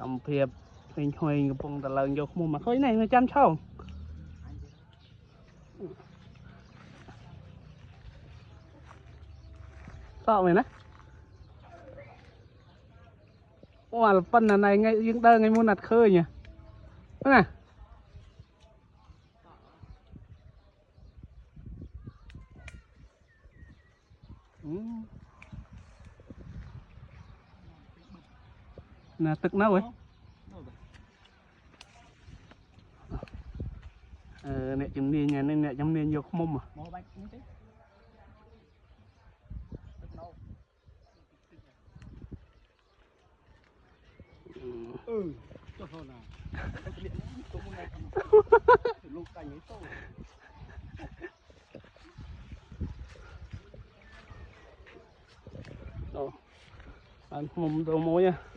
cầm phiệp hình hồi cái bông tà lợn vô mua mà khối này nó chăm sao sao vậy nè wow phân là này ngay những đơ ngay mua nạt khơi nhỉ thế này là tức nào ấy nè chấm niên nhà nên nè chấm niên vô không mà cho thôi nào lúc cảnh ấy tôi anh không đồ mối nha